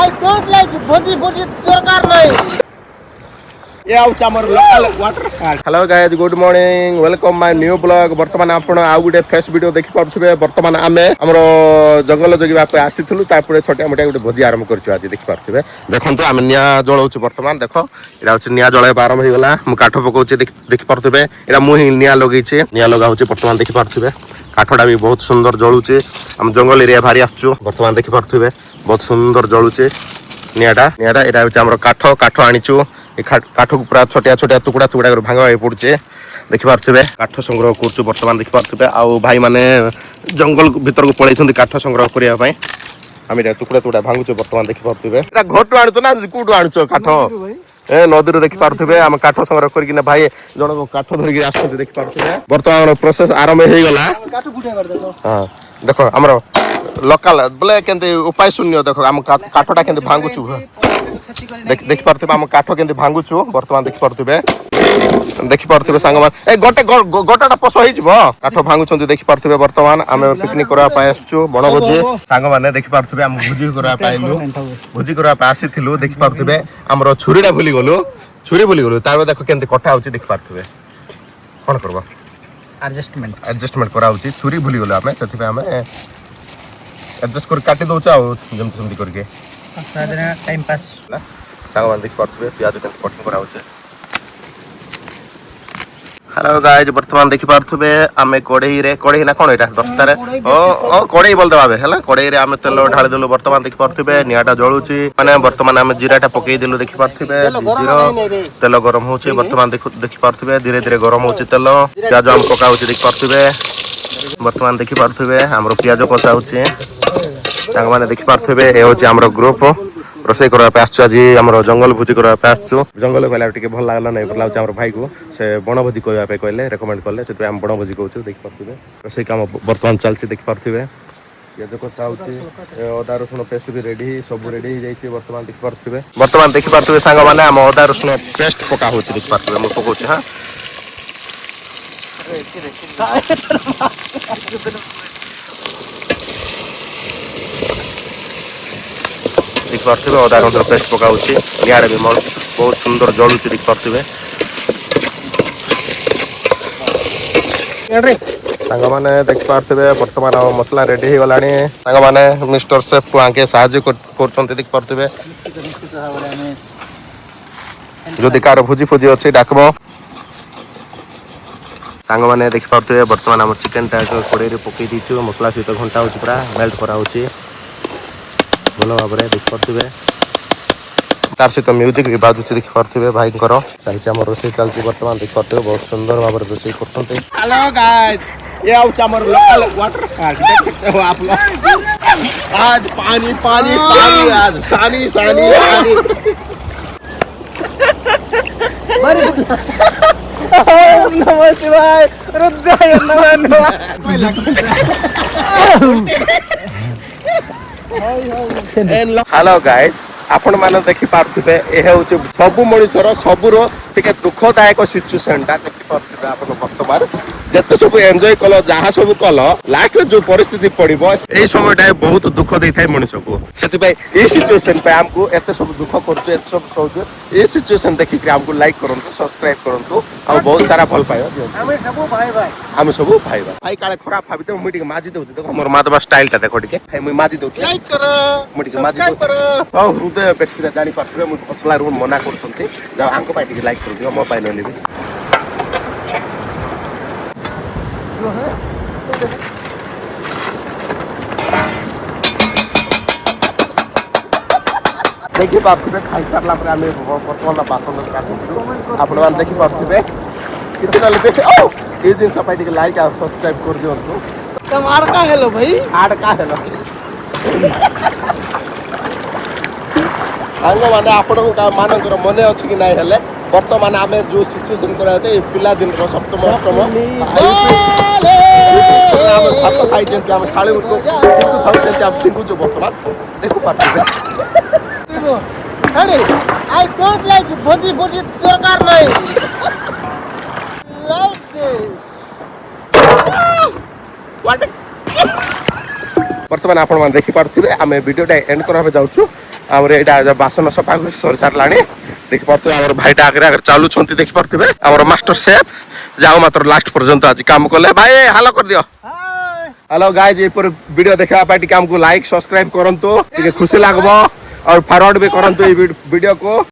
I don't like भोजी भोजी दरकार नहीं ये आउच हमर local water park. Hello guys, good morning, welcome my new blog. वर्तमान आपण आउ गुटे फ्रेश वीडियो देखि पारथुबे। वर्तमान आमे हमरो जंगल जगिबा पे आसीथुलु, तापरे छोटा मोटा गुटे भोजी आरंभ करछु। आज देखि पारथुबे, देखंतु आमे निया जळौछु। वर्तमान देखो एरा होछि निया जळाय आरंभ हो गेला। मु काठ पकोछि, देखि पारथुबे एरा मु ही निया लगाइछि, निया लगाउछि। वर्तमान देखि पारथुबे काठडा भी बहुत सुंदर जळुछि। हम जंगल एरिया भारी आछछु। वर्तमान देखि पारथुबे बहुत सुंदर जळुछि नियाटा एरा होछि हमरो काठ आनिछु। काठ को पूरा छोटिया छोटिया टुकड़ा टुकड़ा कर भांगा पड़े देखि पारथुबे। काठ संग्रह करछु। वर्तमान देखि पारथुबे आउ भाई माने जंगल भीतर को पळैछन्ती काठ संग्रह करिया पई। हम एटा टुकड़ा टुकड़ा भांगुछु। वर्तमान देखि पारथुबे एटा घरटु आणुछ ना कुटु आणुछ काठ? ए नदीरो देखि पारथुबे। हम काठ संग्रह करकिना भाई जण को काठ धरि के आछथि देखि पारथुबे। वर्तमान प्रोसेस आरंभ हे गेला। काठ गुटे कर देखो। हां देखो हमरो लोकल बोले केंते उपाय शून्य। देखो हम काठटा केंते भांगुछु। देखि पारथुबे हम काठ केंते भांगुछु। वर्तमान देखि पारथुबे सांग मान ए गोटाटा पस होई जबो। काठ भांगुछन्ती देखि पारथुबे। वर्तमान हम पिकनिक करबा पाए आछछु बनभोजी। सांग माने देखि पारथुबे हम भोजी करबा पाइलु। भोजी करबा पाए आसीथिलु। देखि पारथुबे हमरो छुरीडा भूली गलु। छुरी भूली गलु। तार देखो केंते कटा होछि देखि पारथुबे। कोन करबा एडजस्टमेंट करा होछि। छुरी भूली गलु हमें, सेति पे हमें एडजस्ट कर काटी दोचा आ जेम समझी करके टाइम पास सांग देखि पारथुबे प्याज के कटिंग करा होचे। हेलो गाइस, वर्तमान देखि पारथुबे आमे कढ़ई ना कोन एटा दस्तारे ओ कढ़ई बोल देबाबे हला। कढ़ई रे आमे तेल ढाली देलु। वर्तमान देखि पारथुबे नियाटा जळुची माने। वर्तमान आमे जीराटा पकई देलु। देखि पारथुबे जीरा तेल गरम होचे। वर्तमान देखि पारथुबे धीरे धीरे गरम होचे तेल। प्याज हम पका होचे देखि पारथुबे। वर्तमान देखि पारथुबे हमरो प्याज कसा होचे। सांग माने देखि पारथुबे ए होचे हमरो ग्रुप रोसे करबा पे आछछु। आज हमरो जंगल भोजी करबा पे आछछु। जंगल गला टिके भल लागला नै लागछ। हमरो भाई को से बनभोजी कहबा पे कहले रेकमेंड करले, से हम बनभोजी कहछु। देखि पारथुबे रोसे काम वर्तमान चलछि। देखि पारथुबे ये देखो साउची अदा रसुन पेस्ट भी रेडी, सब रेडी हो जाइछि। वर्तमान देखि पारथुबे सांग माने हम अदा रसुन पेस्ट पका होछि। देखि पारथुबे हम पकोछि। हां देखि पारथुबे अदा रसुन पेस्ट पका होछि। नियारे भी मोर बहुत सुंदर जळुछि। देखि पारथुबे सांग माने देखि पारथुबे वर्तमान मसला रेडी हो गलानी। सांग माने मिस्टर शेफ को आके सहाय्य करछन्ते। देखि पारथुबे जदि कार भोजी फोजी अछि डाकबो। सांग माने देखि पारथुबे वर्तमान हम चिकन टा कड़ाई रे पकई दिछु। मसला सहित घंटा होछि, पूरा मेल्ट करा होछि भलो भाबरे। देखि पारथुबे तार सहित म्यूजिक भी बाजुछि। देखि पारथुबे भाई कर चालछि हमर रोसे चालछि। वर्तमान देखि पारथुबे बहुत सुंदर भाबरे रोसे करछन्ते। हेलो गाइस, ये आउच हमर लोकल वाटर पार्क। देख सकते हो आप लोग। आज पानी पानी पानी, आज सानी सानी सानी। ओम नमः शिवाय, रुद्राय नमः। हेलो गाइस, आपण माने देखि पारथुबे ए होचे सब मनुष्यर सबरो टिके दुखदायक सिचुएशन ता देखि पारथुबे। आपण वर्तमान जते सब एन्जॉय कलो, जहा सब कलो, लास्ट जो परिस्थिति पड़िबो ए समयटा बहुत दुख देइ थाय मनुष्य को। सेति भाई ए सिचुएशन पे हमको एते सब दुख करछु, एते सब सोचु। ए सिचुएशन देखि के हमको लाइक करंतु, सब्सक्राइब करंतु आ बहुत सारा भल पायो। हम सब भाई भाई काले खराब भाबी तो मुई टिके माजी दउछु। देखो हमर मादबा स्टाइल ता देखो टिके भाई मुई माजी दउछु। लाइक करो मुई टिके माजी दउछु। ओ हृदय व्यक्ति जानि पारथुबे मुई फसला रू मना करथुंती। जा आंको पाइ टिके लाइक करदियो मो पाइ नलिबी। देखि पारथुबे खाइ सारला पर आमे वर्तमान बासन काटु। आपण मान देखि पारथुबे किछि न लेबे। ओ ए दिन सब पाइ टिके लाइक आ सब्सक्राइब कर दियंतु। तम आड़ का हेलो भाई, आड़ का हेलो आंगो माने आपण का मानकर मने अछि कि नाही हेले। वर्तमान आमे जो सिचुएशन कराते पिला दिन रो सप्तम अष्टम आमे भात खाइ जेंति आमे थाळे उठो किंतु थाउ सेंति आमे सिंगुचो। वर्तमान देखु पारथुबे अरे आई डोंट लाइक भोजी भोजी दरकार नहीं। लाइक दिस व्हाट वर्तमान आपण मान देखि पारथुबे। आमे वीडियोटा एंड करबे जाउछु। ଆମର ଏଇଟା ବାସନ ସଫା ସରି ସାରିଲାଣି ଦେଖିପାରୁଥିବେ ଆମର ଭାଇଟା ଆଗରେ ଆଗରେ ଚାଲୁଛନ୍ତି ଦେଖିପାରୁଥିବେ ଆମର ମାଷ୍ଟର ସେଫ ଯାଉ ମାତ୍ର ଲାଷ୍ଟ ପର୍ଯ୍ୟନ୍ତ ଆଜି କାମ କଲେ ଭାଇ ହାଲୋ କରିଦିଅ हेलो गाइस एपर वीडियो देखा पाई टिके हमको लाइक सब्सक्राइब करंतु टिके खुशी लागबो और फॉरवर्ड भी करंतु ई वीडियो को।